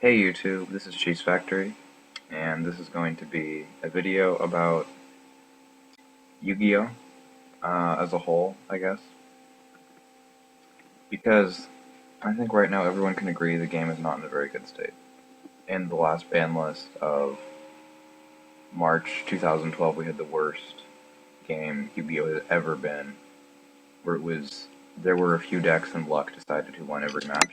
Hey YouTube, this is Cheesefactory, and this is going to be a video about Yu-Gi-Oh! As a whole, I guess. Because I think right now everyone can agree the game is not in a very good state. In the last ban list of March 2012, we had the worst game Yu-Gi-Oh! Has ever been, where there were a few decks and luck decided who won every match.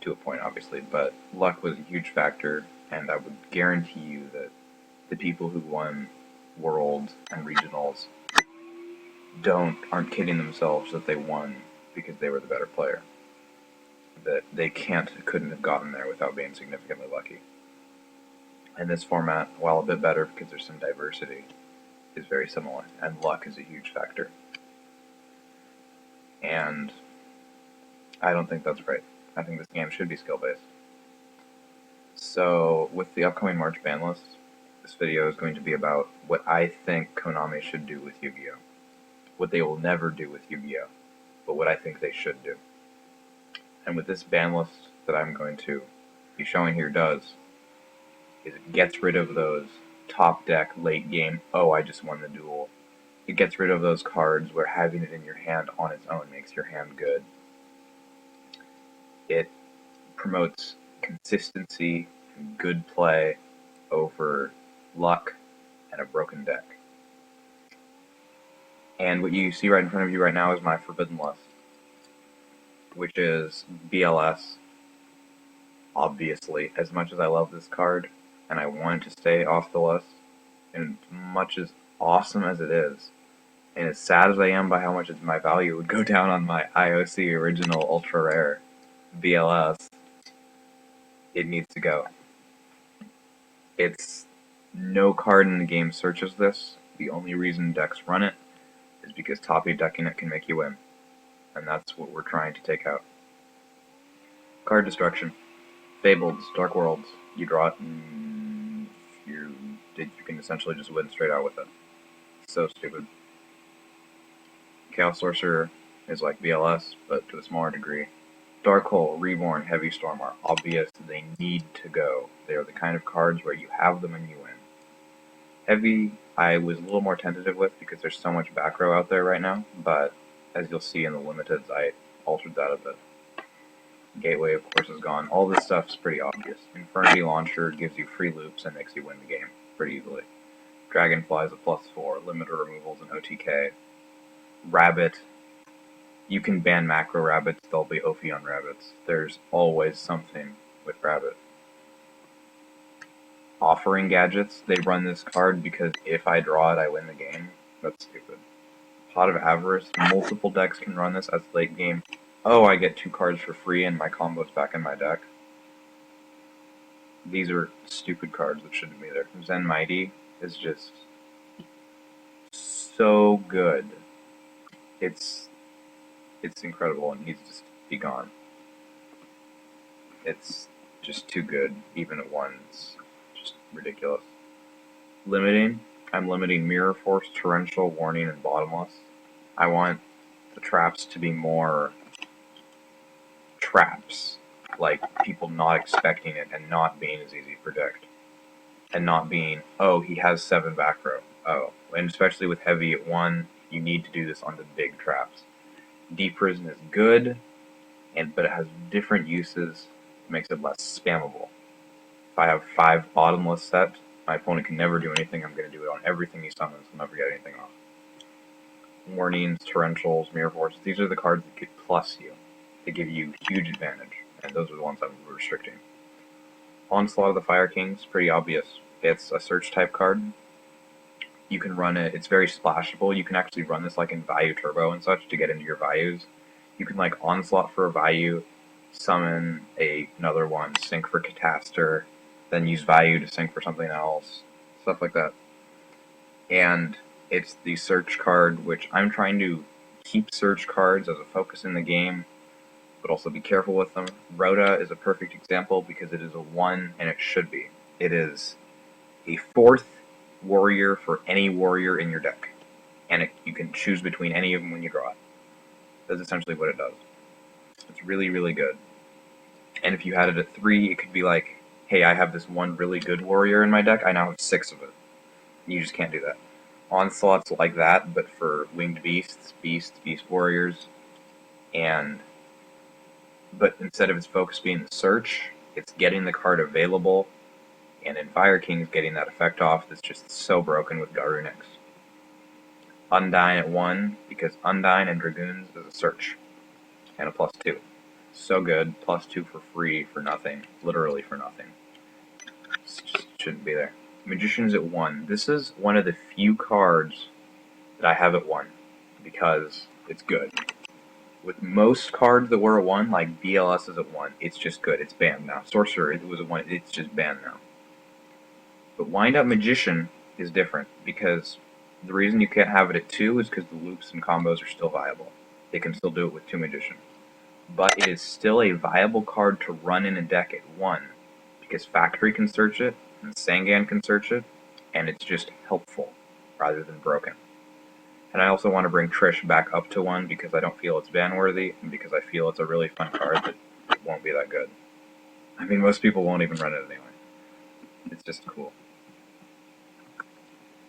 To a point, obviously, but luck was a huge factor, and I would guarantee you that the people who won Worlds and Regionals aren't kidding themselves that they won because they were the better player. That they couldn't have gotten there without being significantly lucky. And this format, while a bit better because there's some diversity, is very similar, and luck is a huge factor. And I don't think that's great. I think this game should be skill-based. So, with the upcoming March ban list, this video is going to be about what I think Konami should do with Yu-Gi-Oh! What they will never do with Yu-Gi-Oh! But what I think they should do. And what this ban list that I'm going to be showing here does is it gets rid of those top deck, late game, oh I just won the duel. It gets rid of those cards where having it in your hand on its own makes your hand good. It promotes consistency and good play over luck and a broken deck. And what you see right in front of you right now is my forbidden list, which is BLS. Obviously, as much as I love this card, and I want it to stay off the list, and much as awesome as it is, and as sad as I am by how much my value would go down on my IOC original ultra rare BLS, it needs to go. It's no card in the game searches this. The only reason decks run it is because top-8 decking it can make you win, and that's what we're trying to take out. Card destruction. Fableds, Dark Worlds. You draw it, and you can essentially just win straight out with it. So stupid. Chaos Sorcerer is like BLS, but to a smaller degree. Dark Hole, Reborn, Heavy Storm are obvious. They need to go. They are the kind of cards where you have them and you win. Heavy, I was a little more tentative with because there's so much back row out there right now, but as you'll see in the limiteds, I altered that a bit. Gateway, of course, is gone. All this stuff's pretty obvious. Infernity Launcher gives you free loops and makes you win the game pretty easily. Dragonfly is a +4, limiter removals and OTK. Rabbit, you can ban macro rabbits, they'll be Ophion rabbits. There's always something with rabbit. Offering gadgets, they run this card because if I draw it, I win the game. That's stupid. Pot of Avarice, multiple decks can run this as late game. Oh, I get 2 cards for free and my combo's back in my deck. These are stupid cards that shouldn't be there. Zen Mighty is just so good. It's incredible and needs to be gone. It's just too good, even at 1. It's just ridiculous. Limiting. I'm limiting Mirror Force, Torrential, Warning, and Bottomless. I want the traps to be more traps, like people not expecting it and not being as easy to predict. And not being, oh, he has 7 back row. Oh, and especially with Heavy at 1, you need to do this on the big traps. Deep Prison is good, but it has different uses, it makes it less spammable. If I have 5 bottomless set, my opponent can never do anything, I'm going to do it on everything he summons, I'll never get anything off. Warnings, Torrentials, Mirror Force, these are the cards that could plus you. They give you huge advantage, and those are the ones I'm restricting. Onslaught of the Fire Kings, pretty obvious. It's a search type card. You can run it, it's very splashable. You can actually run this like in Value Turbo and such to get into your values. You can like Onslaught for a value, summon another one, sync for Cataster, then use value to sync for something else, stuff like that. And it's the search card, which I'm trying to keep search cards as a focus in the game, but also be careful with them. Rhoda is a perfect example because it is a 1, and it should be. It is a 4th warrior for any warrior in your deck, and you can choose between any of them when you draw it. That's essentially what it does. It's really, really good. And if you had it at 3, it could be like, hey, I have this one really good warrior in my deck, I now have 6 of it. You just can't do that. Onslaught's like that, but for winged beasts, beast warriors, and but instead of its focus being the search, it's getting the card available, and in Fire King's getting that effect off that's just so broken with Garunix. Undyne at 1, because Undyne and Dragoons is a search, and a +2. So good, +2 for free, for nothing, literally for nothing. It just shouldn't be there. Magician's at 1. This is one of the few cards that I have at 1, because it's good. With most cards that were at 1, like BLS is at 1, it's just good, it's banned now. Sorcerer, it was at 1, it's just banned now. But Wind Up Magician is different, because the reason you can't have it at 2 is because the loops and combos are still viable. They can still do it with 2 Magician. But it is still a viable card to run in a deck at 1, because Factory can search it, and Sangan can search it, and it's just helpful, rather than broken. And I also want to bring Trish back up to 1, because I don't feel it's ban-worthy, and because I feel it's a really fun card that won't be that good. I mean, most people won't even run it anyway. It's just cool.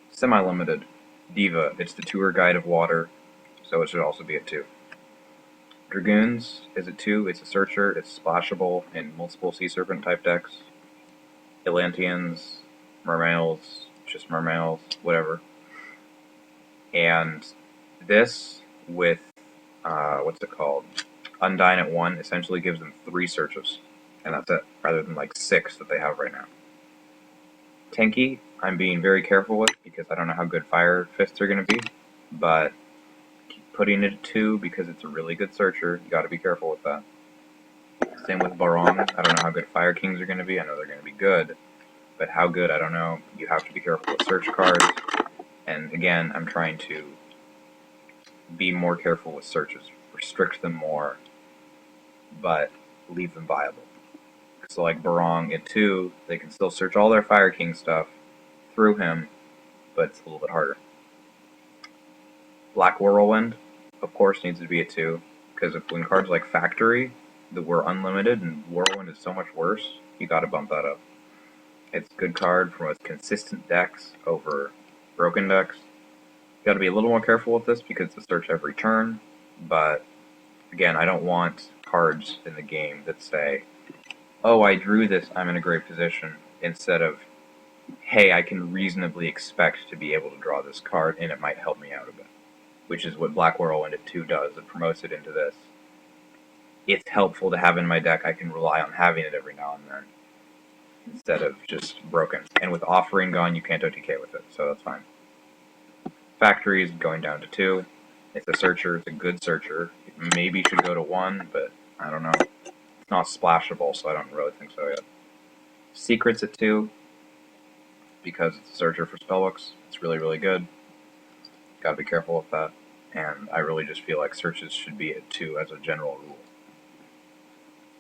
Semi-limited. Diva, it's the tour guide of water, so it should also be at 2. Dragoons is at 2, it's a searcher, it's splashable in multiple Sea Serpent type decks. Atlanteans, Mermails, just Mermails, whatever. And this, with, what's it called? Undyne at 1, essentially gives them 3 searches, and that's it, rather than like 6 that they have right now. Tenki, I'm being very careful with, because I don't know how good Fire Fists are going to be, but putting it at 2 because it's a really good searcher, you gotta be careful with that. Same with Barong, I don't know how good Fire Kings are going to be, I know they're going to be good, but how good, I don't know. You have to be careful with search cards, and again, I'm trying to be more careful with searches, restrict them more, but leave them viable. So like Barong at 2, they can still search all their Fire King stuff through him, but it's a little bit harder. Black Whirlwind, of course, needs to be at 2, because when cards like Factory that were unlimited and Whirlwind is so much worse, you gotta bump that up. It's a good card for most consistent decks over broken decks. You gotta be a little more careful with this because it's a search every turn, but again, I don't want cards in the game that say, oh, I drew this, I'm in a great position, instead of, hey, I can reasonably expect to be able to draw this card and it might help me out a bit. Which is what Black Whirlwind at 2 does, it promotes it into this. It's helpful to have in my deck, I can rely on having it every now and then, instead of just broken. And with Offering gone, you can't OTK with it, so that's fine. Factory is going down to 2. It's a searcher, it's a good searcher. It maybe should go to 1, but I don't know. It's not splashable, so I don't really think so yet. Secrets at 2, because it's a searcher for spellbooks. It's really, really good. Gotta be careful with that. And I really just feel like searches should be at 2 as a general rule.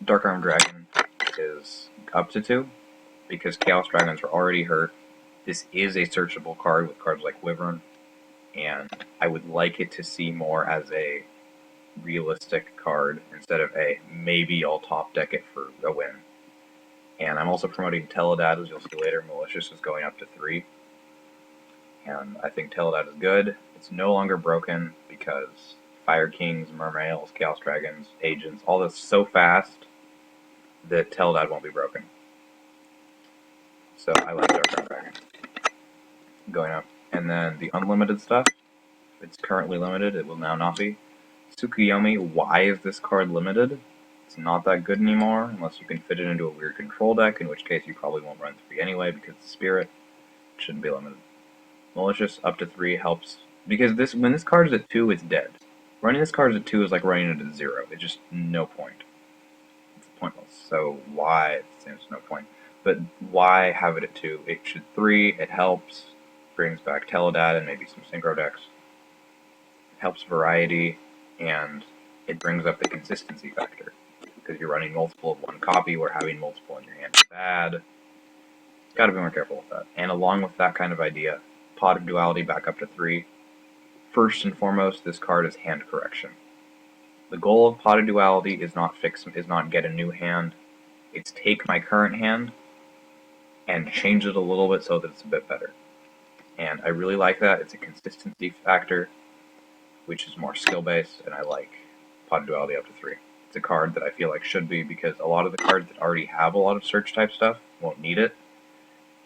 Dark Arm Dragon is up to 2, because Chaos Dragons are already hurt. This is a searchable card with cards like Wyvern, and I would like it to see more as a realistic card instead of a maybe I'll top deck it for a win. And I'm also promoting Teledad, as you'll see later. Malicious is going up to 3. And I think Teledad is good. It's no longer broken because Fire Kings, Mermails, Chaos Dragons, Agents, all this so fast that Teledad won't be broken. So I like Dark Arm Dragon going up. And then the unlimited stuff, it's currently limited, it will now not be. Tsukuyomi, why is this card limited? It's not that good anymore, unless you can fit it into a weird control deck, in which case you probably won't run 3 anyway, because it's Spirit. It shouldn't be limited. Malicious up to 3 helps, because when this card is at 2, it's dead. Running this card at 2 is like running it at 0. It's just no point. It's pointless. So why? There's no point. But why have it at 2? It should 3, it helps, brings back Teledad and maybe some synchro decks. It helps variety, and it brings up the consistency factor. Because you're running multiple of one copy, where having multiple in your hand is bad. Gotta be more careful with that. And along with that kind of idea, Pot of Duality back up to 3. First and foremost, this card is hand correction. The goal of Pot of Duality is not get a new hand. It's take my current hand and change it a little bit so that it's a bit better. And I really like that. It's a consistency factor, which is more skill-based, and I like Pot of Duality up to 3. It's a card that I feel like should be, because a lot of the cards that already have a lot of search-type stuff won't need it,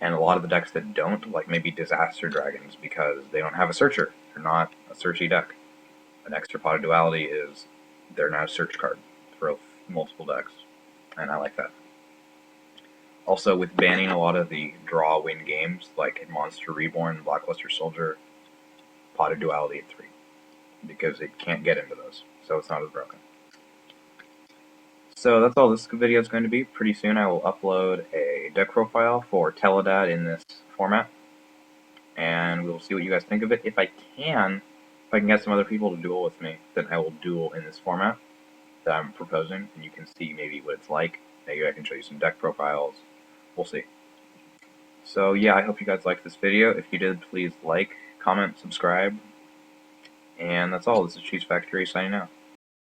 and a lot of the decks that don't, like maybe Disaster Dragons, because they don't have a searcher. They're not a searchy deck. An extra Pot of Duality is, they're now a search card for multiple decks, and I like that. Also, with banning a lot of the draw-win games, like Monster Reborn, Blackluster Soldier, Pot of Duality at 3, because it can't get into those, so it's not as broken. So that's all this video is going to be. Pretty soon I will upload a deck profile for Teledad in this format, and we'll see what you guys think of it. If I can get some other people to duel with me, then I will duel in this format that I'm proposing, and you can see maybe what it's like. Maybe I can show you some deck profiles. We'll see. So yeah, I hope you guys liked this video. If you did, please like, comment, subscribe, and that's all. This is Cheese Factory signing out.